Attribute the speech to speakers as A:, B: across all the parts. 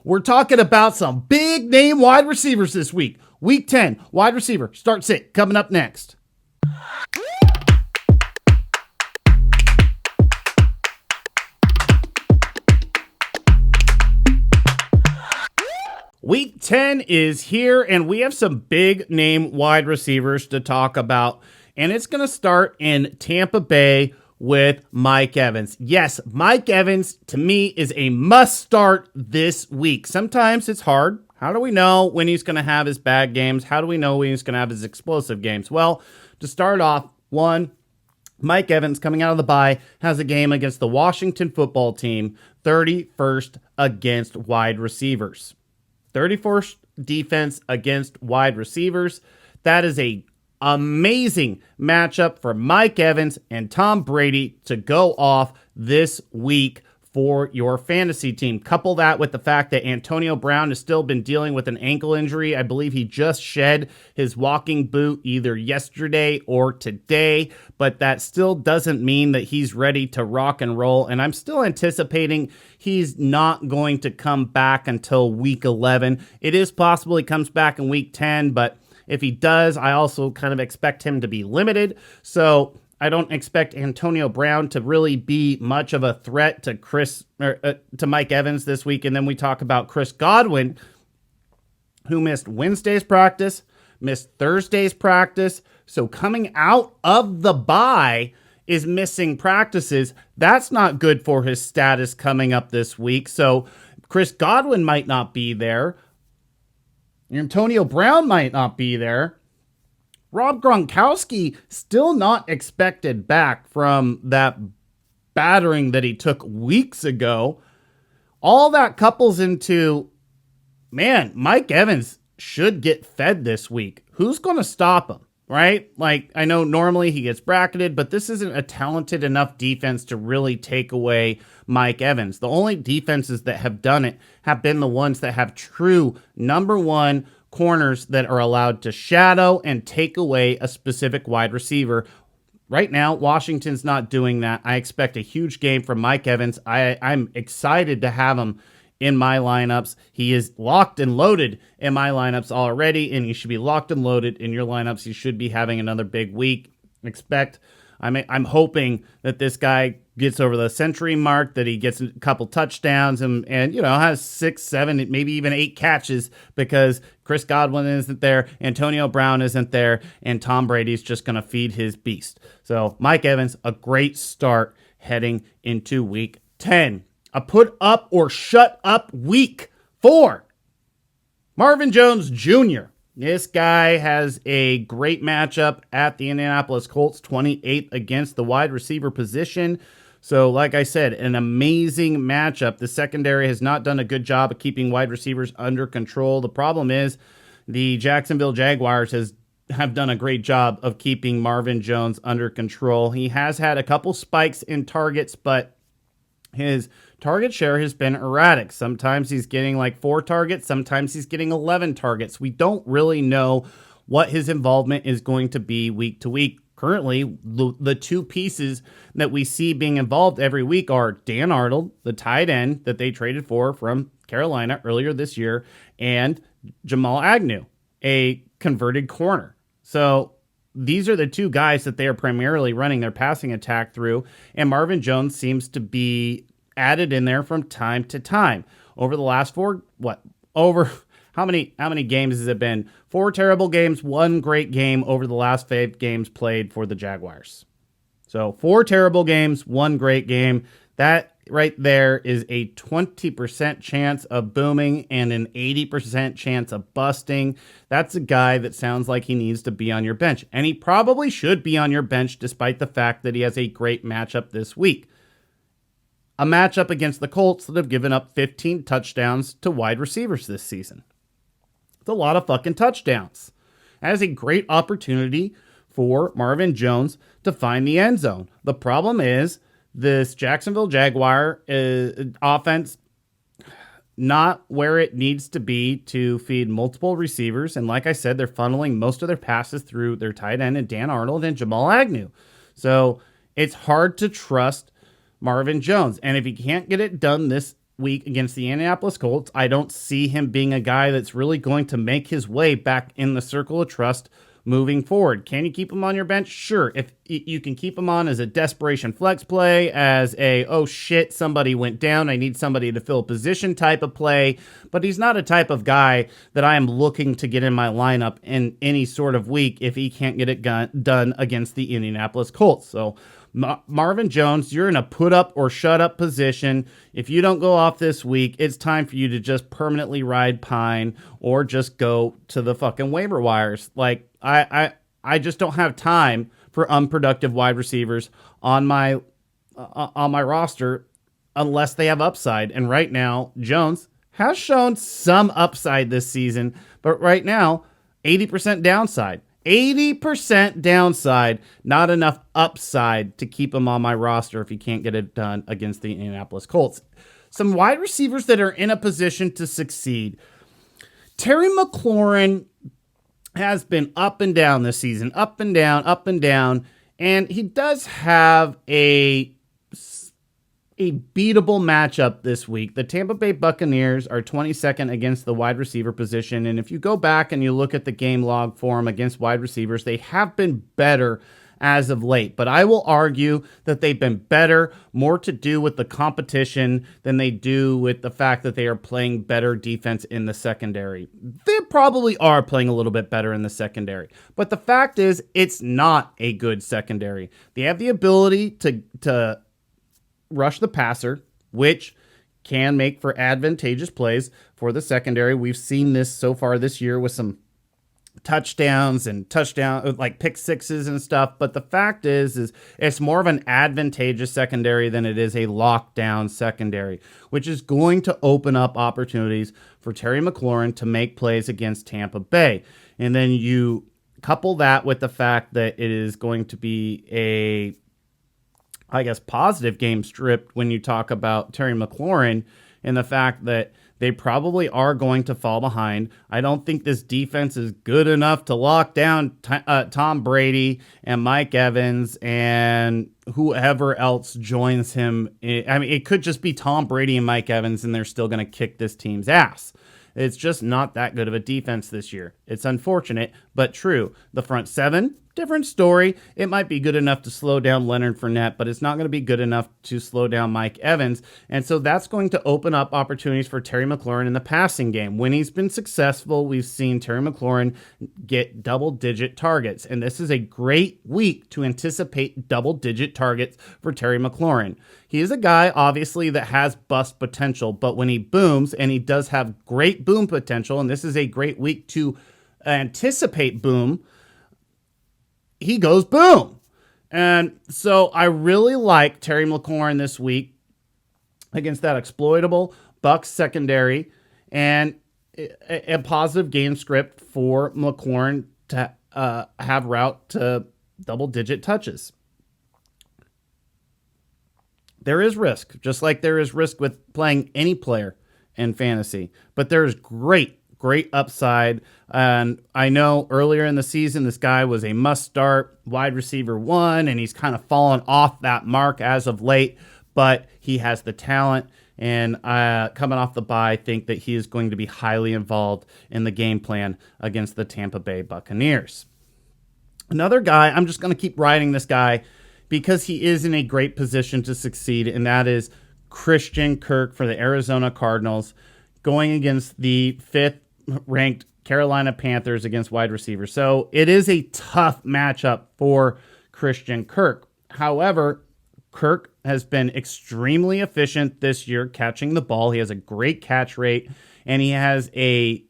A: We're talking about some big name wide receivers this week. Week 10, wide receiver, start sit, coming up next. Week 10 is here, and we have some big name wide receivers to talk about. And it's going to start in Tampa Bay with Mike Evans. Yes, Mike Evans, to me, is a must start this week. Sometimes it's hard. How do we know when he's going to have his bad games? How do we know when he's going to have his explosive games? Well, to start off, Mike Evans, coming out of the bye, has a game against the Washington football team, 31st against wide receivers. 31st defense against wide receivers. That is a amazing matchup for Mike Evans and Tom Brady to go off this week for your fantasy team. Couple that with the fact that Antonio Brown has still been dealing with an ankle injury. I believe he just shed his walking boot either yesterday or today, but that still doesn't mean that he's ready to rock and roll. And I'm still anticipating he's not going to come back until week 11. It is possible he comes back in week 10, but if he does, I also kind of expect him to be limited. So I don't expect Antonio Brown to really be much of a threat to Mike Evans this week. And then we talk about Chris Godwin, who missed Wednesday's practice, missed Thursday's practice. So coming out of the bye is missing practices. That's not good for his status coming up this week. So Chris Godwin might not be there. Antonio Brown might not be there. Rob Gronkowski still not expected back from that battering that he took weeks ago. All that couples into, man, Mike Evans should get fed this week. Who's going to stop him, right? Like, I know normally he gets bracketed, but this isn't a talented enough defense to really take away Mike Evans. The only defenses that have done it have been the ones that have true number one corners that are allowed to shadow and take away a specific wide receiver. Right now, Washington's not doing that. I expect a huge game from Mike Evans. I'm excited to have him in my lineups. He is locked and loaded in my lineups already, and he should be locked and loaded in your lineups. He should be having another big week. I'm hoping that this guy gets over the century mark, that he gets a couple touchdowns and has 6, 7, maybe even 8 catches, because Chris Godwin isn't there, Antonio Brown isn't there, and Tom Brady's just going to feed his beast. So Mike Evans, a great start heading into week 10. A put up or shut up week for Marvin Jones Jr. This guy has a great matchup at the Indianapolis Colts, 28th against the wide receiver position. So, like I said, an amazing matchup. The secondary has not done a good job of keeping wide receivers under control. The problem is the Jacksonville Jaguars have done a great job of keeping Marvin Jones under control. He has had a couple spikes in targets, but his target share has been erratic. Sometimes he's getting like 4 targets. Sometimes he's getting 11 targets. We don't really know what his involvement is going to be week to week. Currently, the 2 pieces that we see being involved every week are Dan Arnold, the tight end that they traded for from Carolina earlier this year, and Jamal Agnew, a converted corner. So these are the 2 guys that they are primarily running their passing attack through, and Marvin Jones seems to be added in there from time to time. Over the last how many games has it been? 4 terrible games, 1 great game over the last 5 games played for the Jaguars. So 4 terrible games, 1 great game. That right there is a 20% chance of booming and an 80% chance of busting. That's a guy that sounds like he needs to be on your bench. And he probably should be on your bench despite the fact that he has a great matchup this week. A matchup against the Colts that have given up 15 touchdowns to wide receivers this season. It's a lot of fucking touchdowns. That is a great opportunity for Marvin Jones to find the end zone. The problem is this Jacksonville Jaguar offense not where it needs to be to feed multiple receivers. And like I said, they're funneling most of their passes through their tight end and Dan Arnold and Jamal Agnew. So it's hard to trust Marvin Jones. And if he can't get it done this week against the Indianapolis Colts. I don't see him being a guy that's really going to make his way back in the circle of trust moving forward. Can you keep him on your bench? Sure. If you can keep him on as a desperation flex play, as a, oh shit, somebody went down, I need somebody to fill a position type of play, but he's not a type of guy that I am looking to get in my lineup in any sort of week if he can't get it done against the Indianapolis Colts. So Marvin Jones, you're in a put up or shut up position. If you don't go off this week, it's time for you to just permanently ride pine or just go to the fucking waiver wires. Like, I just don't have time for unproductive wide receivers on my roster unless they have upside. And right now, Jones has shown some upside this season, but right now, 80% downside. 80% downside, not enough upside to keep him on my roster if he can't get it done against the Indianapolis Colts. Some wide receivers that are in a position to succeed. Terry McLaurin has been up and down this season, up and down, and he does have a beatable matchup this week. The Tampa Bay Buccaneers are 22nd against the wide receiver position, and if you go back and you look at the game log for them against wide receivers, they have been better as of late, but I will argue that they've been better, more to do with the competition than they do with the fact that they are playing better defense in the secondary. They probably are playing a little bit better in the secondary, but the fact is it's not a good secondary. They have the ability to rush the passer, which can make for advantageous plays for the secondary. We've seen this so far this year with some touchdowns like pick sixes and stuff. But the fact is it's more of an advantageous secondary than it is a lockdown secondary, which is going to open up opportunities for Terry McLaurin to make plays against Tampa Bay. And then you couple that with the fact that it is going to be a, I guess, positive game stripped when you talk about Terry McLaurin and the fact that they probably are going to fall behind. I don't think this defense is good enough to lock down Tom Brady and Mike Evans and whoever else joins him. I mean, it could just be Tom Brady and Mike Evans, and they're still going to kick this team's ass. It's just not that good of a defense this year. It's unfortunate, but true. The front seven, different story. It might be good enough to slow down Leonard Fournette, but it's not going to be good enough to slow down Mike Evans. And so that's going to open up opportunities for Terry McLaurin in the passing game. When he's been successful, we've seen Terry McLaurin get double-digit targets. And this is a great week to anticipate double-digit targets for Terry McLaurin. He is a guy, obviously, that has bust potential, but when he booms, and he does have great boom potential, and this is a great week to anticipate boom, he goes boom. And so I really like Terry McLaurin this week against that exploitable Bucs secondary, and a positive game script for McLaurin to have route to double-digit touches. There is risk, just like there is risk with playing any player in fantasy, but there's great upside. And I know earlier in the season, this guy was a must-start wide receiver one, and he's kind of fallen off that mark as of late, but he has the talent. And coming off the bye, I think that he is going to be highly involved in the game plan against the Tampa Bay Buccaneers. Another guy, I'm just going to keep riding this guy because he is in a great position to succeed, and that is Christian Kirk for the Arizona Cardinals, going against the 5th-ranked Carolina Panthers against wide receivers. So it is a tough matchup for Christian Kirk. However, Kirk has been extremely efficient this year catching the ball. He has a great catch rate, and he has a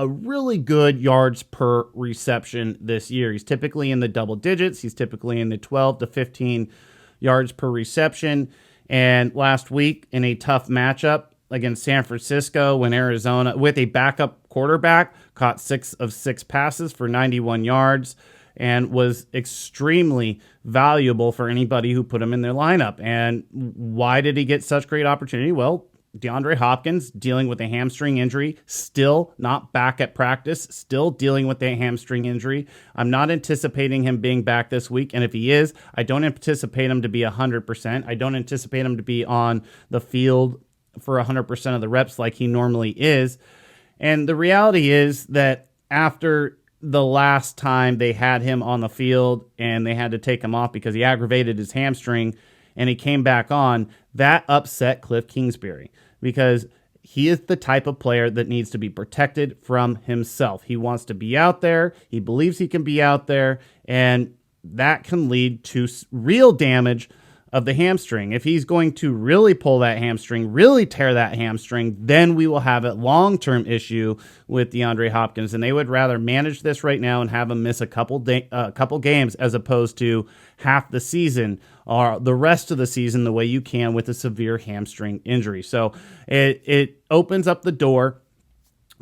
A: really good yards per reception this year. He's typically in the double digits. He's typically in the 12 to 15 yards per reception. And last week in a tough matchup against San Francisco, when Arizona, with a backup quarterback, caught 6 of 6 passes for 91 yards and was extremely valuable for anybody who put him in their lineup. And why did he get such great opportunity? Well, DeAndre Hopkins dealing with a hamstring injury, still not back at practice, still dealing with a hamstring injury. I'm not anticipating him being back this week, and if he is, I don't anticipate him to be 100%. I don't anticipate him to be on the field for 100% of the reps like he normally is. And the reality is that after the last time they had him on the field and they had to take him off because he aggravated his hamstring and he came back on, that upset Cliff Kingsbury because he is the type of player that needs to be protected from himself. He wants to be out there. He believes he can be out there, and that can lead to real damage of the hamstring. If he's going to really pull that hamstring, really tear that hamstring, then we will have a long-term issue with DeAndre Hopkins, and they would rather manage this right now and have him miss a couple games as opposed to half the season or the rest of the season the way you can with a severe hamstring injury. So it opens up the door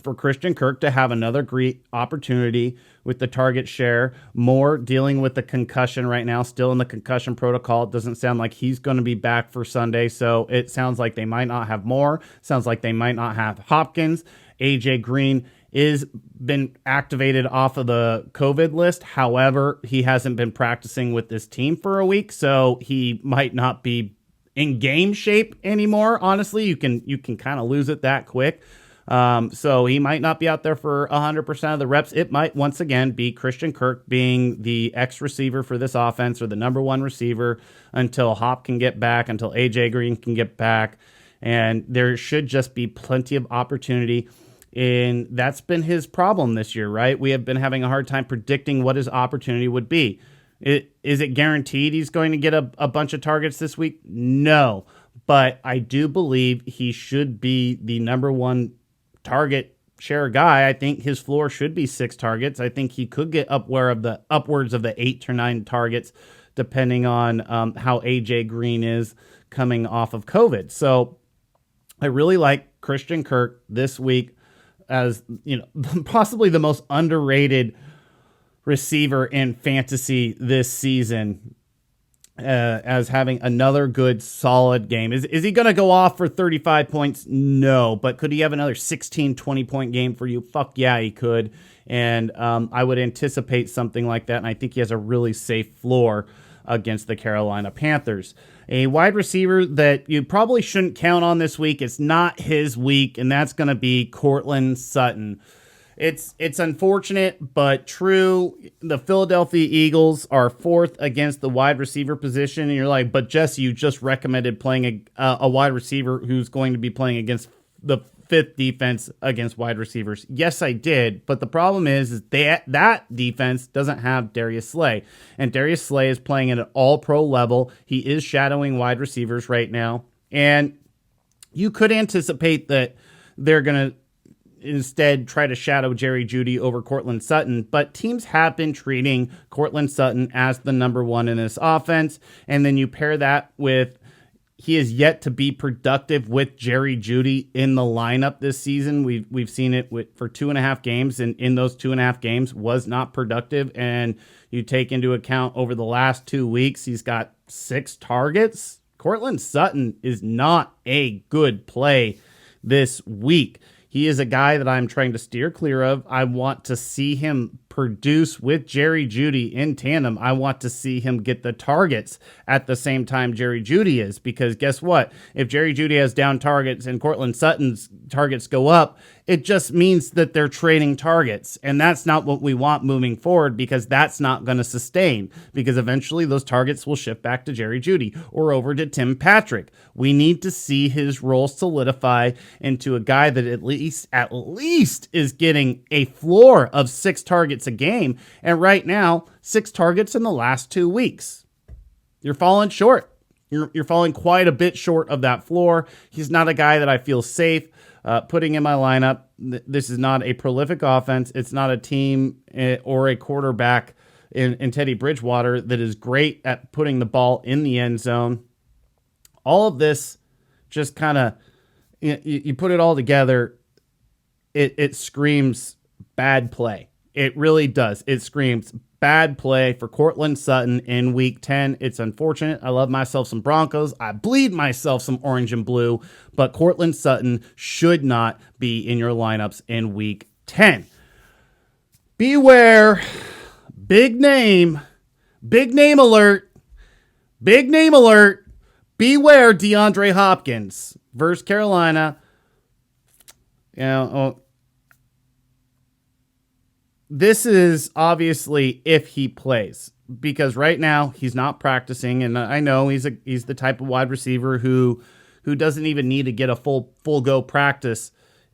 A: for Christian Kirk to have another great opportunity with the target share, more dealing with the concussion right now, still in the concussion protocol. It doesn't sound like he's going to be back for Sunday, so it sounds like they might not have more. Sounds like they might not have Hopkins. AJ Green is been activated off of the COVID list. However, he hasn't been practicing with this team for a week, so he might not be in game shape anymore. Honestly, you can kind of lose it that quick. So he might not be out there for 100% of the reps. It might once again be Christian Kirk being the X receiver for this offense or the number one receiver until Hop can get back, until AJ Green can get back. And there should just be plenty of opportunity. And that's been his problem this year, right? We have been having a hard time predicting what his opportunity would be. Is it guaranteed he's going to get a bunch of targets this week? No. But I do believe he should be the number one target share guy. I think his floor should be 6 targets. I think he could get upwards of the 8 to 9 targets, depending on how AJ Green is coming off of COVID. So I really like Christian Kirk this week as, possibly the most underrated receiver in fantasy this season. As having another good, solid game. Is he going to go off for 35 points? No. But could he have another 16, 20-point game for you? Fuck yeah, he could. And I would anticipate something like that, and I think he has a really safe floor against the Carolina Panthers. A wide receiver that you probably shouldn't count on this week. It's not his week, and that's going to be Courtland Sutton. It's unfortunate, but true. The Philadelphia Eagles are 4th against the wide receiver position. And you're like, but Jesse, you just recommended playing a wide receiver who's going to be playing against the 5th defense against wide receivers. Yes, I did. But the problem is that defense doesn't have Darius Slay. And Darius Slay is playing at an all-pro level. He is shadowing wide receivers right now. And you could anticipate that they're going to instead try to shadow Jerry Jeudy over Courtland Sutton, but teams have been treating Courtland Sutton as the number one in this offense, and then you pair that with he is yet to be productive with Jerry Jeudy in the lineup this season. We've seen it for 2.5 games, and in those 2.5 games was not productive, and you take into account over the last 2 weeks, he's got 6 targets. Courtland Sutton is not a good play this week. He is a guy that I'm trying to steer clear of. I want to see him produce with Jerry Jeudy in tandem. I want to see him get the targets at the same time Jerry Jeudy is, because guess what? If Jerry Jeudy has down targets and Courtland Sutton's targets go up, it just means that they're trading targets. And that's not what we want moving forward, because that's not going to sustain, because eventually those targets will shift back to Jerry Jeudy or over to Tim Patrick. We need to see his role solidify into a guy that at least is getting a floor of 6 targets a game. And right now, 6 targets in the last 2 weeks. You're falling short. You're falling quite a bit short of that floor. He's not a guy that I feel safe putting in my lineup. This is not a prolific offense. It's not a team or a quarterback in Teddy Bridgewater that is great at putting the ball in the end zone. All of this just kind of, you put it all together, it screams bad play. It really does. It screams bad play for Courtland Sutton in week 10. It's unfortunate. I love myself some Broncos. I bleed myself some orange and blue, but Courtland Sutton should not be in your lineups in week 10. Beware. Big name alert. Big name alert. Beware DeAndre Hopkins versus Carolina. This is obviously if he plays, because right now he's not practicing, and I know he's the type of wide receiver who doesn't even need to get a full go practice,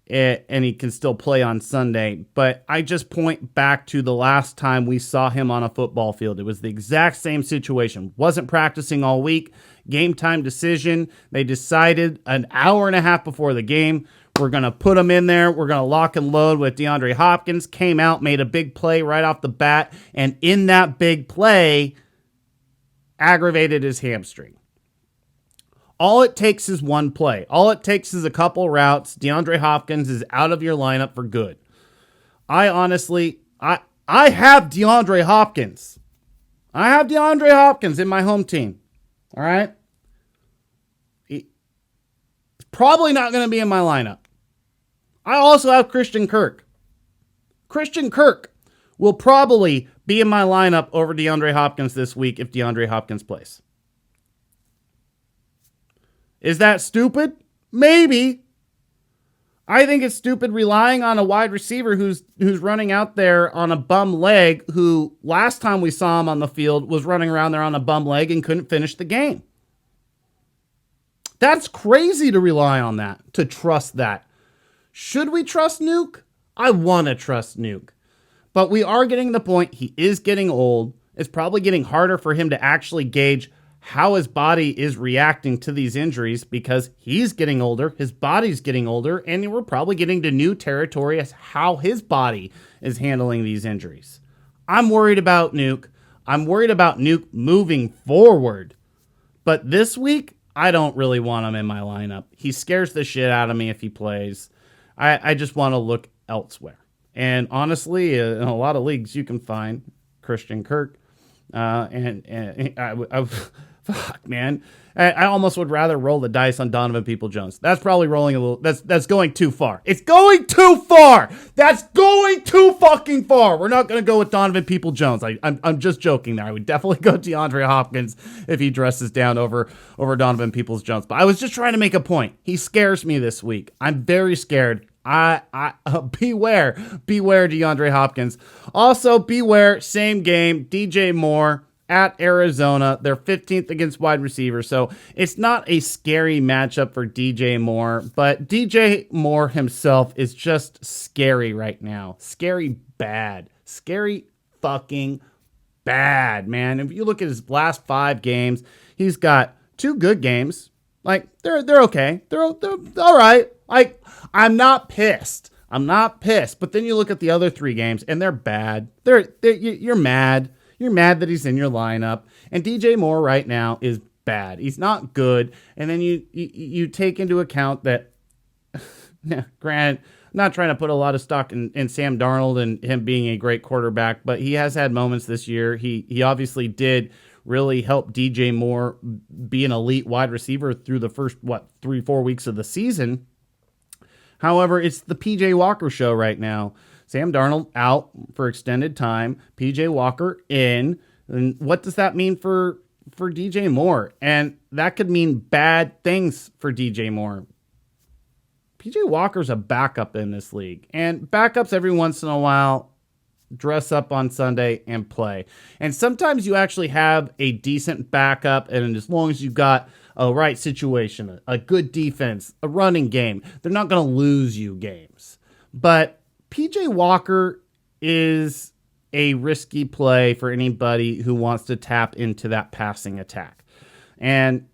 A: and he can still play on Sunday. But I just point back to the last time we saw him on a football field. It was the exact same situation. Wasn't practicing all week. Game time decision. They decided an hour and a half before the game, we're going to put him in there. We're going to lock and load with DeAndre Hopkins. Came out, made a big play right off the bat, and in that big play, aggravated his hamstring. All it takes is one play. All it takes is a couple routes. DeAndre Hopkins is out of your lineup for good. I honestly have DeAndre Hopkins. I have DeAndre Hopkins in my home team. All right? He's probably not going to be in my lineup. I also have Christian Kirk. Christian Kirk will probably be in my lineup over DeAndre Hopkins this week if DeAndre Hopkins plays. Is that stupid? Maybe. I think it's stupid relying on a wide receiver who's running out there on a bum leg, who last time we saw him on the field was running around there on a bum leg and couldn't finish the game. That's crazy to rely on that, to trust that. Should we trust Nuke? I want to trust Nuke. But we are getting the point. He is getting old. It's probably getting harder for him to actually gauge how his body is reacting to these injuries, because he's getting older, his body's getting older, and we're probably getting to new territory as how his body is handling these injuries. I'm worried about Nuke. I'm worried about Nuke moving forward. But this week, I don't really want him in my lineup. He scares the shit out of me if he plays. I just want to look elsewhere. And honestly, in a lot of leagues, you can find Christian Kirk. Fuck, man. I almost would rather roll the dice on Donovan Peoples-Jones. That's probably rolling a little. That's going too far. It's going too far. That's going too fucking far. We're not going to go with Donovan Peoples-Jones. I'm just joking there. I would definitely go DeAndre Hopkins if he dresses down over Donovan Peoples-Jones. But I was just trying to make a point. He scares me this week. I'm very scared. Beware DeAndre Hopkins. Also, beware, same game, DJ Moore at Arizona. They're 15th against wide receivers, so it's not a scary matchup for DJ Moore, but DJ Moore himself is just scary right now. Scary bad. Scary fucking bad, man. If you look at his last 5 games, he's got 2 good games. Like, they're okay. They're all right. Like, I'm not pissed. But then you look at the other 3 games, and they're bad. You're mad. You're mad that he's in your lineup. And DJ Moore right now is bad. He's not good. And then you take into account that, granted, I'm not trying to put a lot of stock in Sam Darnold and him being a great quarterback, but he has had moments this year. He obviously did really help DJ Moore be an elite wide receiver through the first, 3-4 weeks of the season. However, it's the PJ Walker show right now. Sam Darnold out for extended time. PJ Walker in. And what does that mean for DJ Moore? And that could mean bad things for DJ Moore. PJ Walker's a backup in this league. And backups every once in a while dress up on Sunday and play. And sometimes you actually have a decent backup, and as long as you got a right situation, a good defense, a running game, they're not going to lose you games. But PJ Walker is a risky play for anybody who wants to tap into that passing attack. And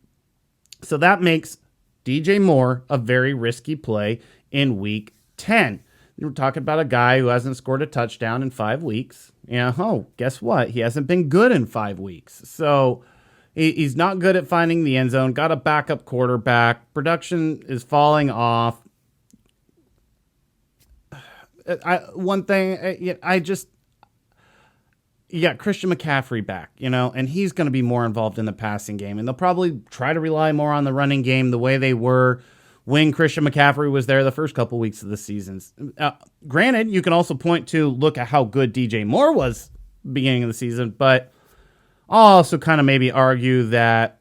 A: so that makes DJ Moore a very risky play in week 10. We're talking about a guy who hasn't scored a touchdown in 5 weeks. Guess what? He hasn't been good in 5 weeks. So he's not good at finding the end zone. Got a backup quarterback. Production is falling off. you got Christian McCaffrey back, and he's going to be more involved in the passing game. And they'll probably try to rely more on the running game the way they were when Christian McCaffrey was there the first couple weeks of the seasons. Granted, you can also point to look at how good DJ Moore was beginning of the season, but I'll also kind of maybe argue that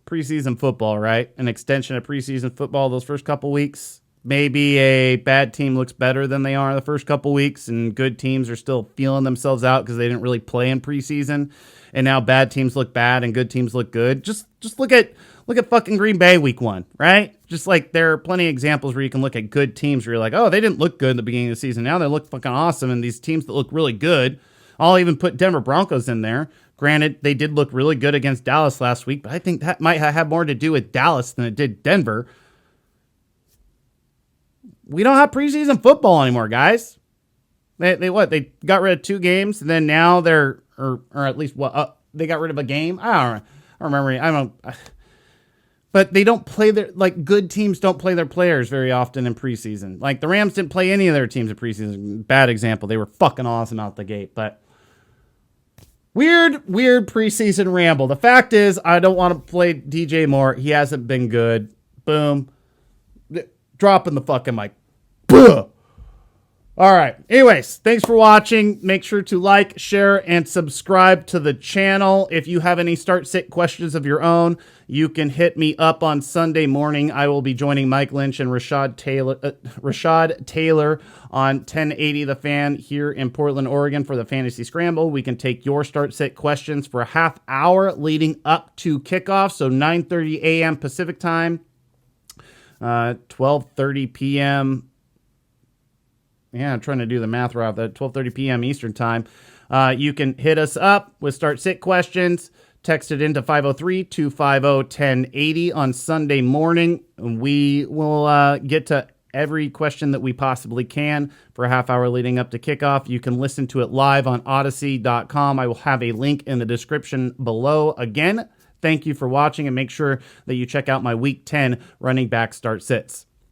A: preseason football, right? An extension of preseason football those first couple weeks. Maybe a bad team looks better than they are the first couple weeks, and good teams are still feeling themselves out because they didn't really play in preseason. And now bad teams look bad and good teams look good. Just look at fucking Green Bay week 1, right? Just like there are plenty of examples where you can look at good teams where you're like, oh, they didn't look good in the beginning of the season. Now they look fucking awesome. And these teams that look really good, I'll even put Denver Broncos in there. Granted, they did look really good against Dallas last week, but I think that might have more to do with Dallas than it did Denver. We don't have preseason football anymore, guys. They got rid of 2 games, and then now they're, or at least they got rid of a game. I don't remember. But they don't play good teams don't play their players very often in preseason. Like the Rams didn't play any of their teams in preseason. Bad example. They were fucking awesome out the gate, but weird preseason ramble. The fact is, I don't want to play DJ Moore. He hasn't been good. Boom. Dropping the fucking mic. Buh. All right. Anyways, thanks for watching. Make sure to like, share, and subscribe to the channel. If you have any start-sit questions of your own, you can hit me up on Sunday morning. I will be joining Mike Lynch and Rashad Taylor on 1080 The Fan here in Portland, Oregon for the Fantasy Scramble. We can take your start-sit questions for a half hour leading up to kickoff, so 9:30 a.m. Pacific time. 12:30 p.m. Yeah, I'm trying to do the math right off that. 12:30 p.m. Eastern time. You can hit us up with start-sit questions. Text it into 503-250-1080 on Sunday morning. We will get to every question that we possibly can for a half hour leading up to kickoff. You can listen to it live on Odyssey.com. I will have a link in the description below. Again, thank you for watching, and make sure that you check out my Week 10 running back start sits.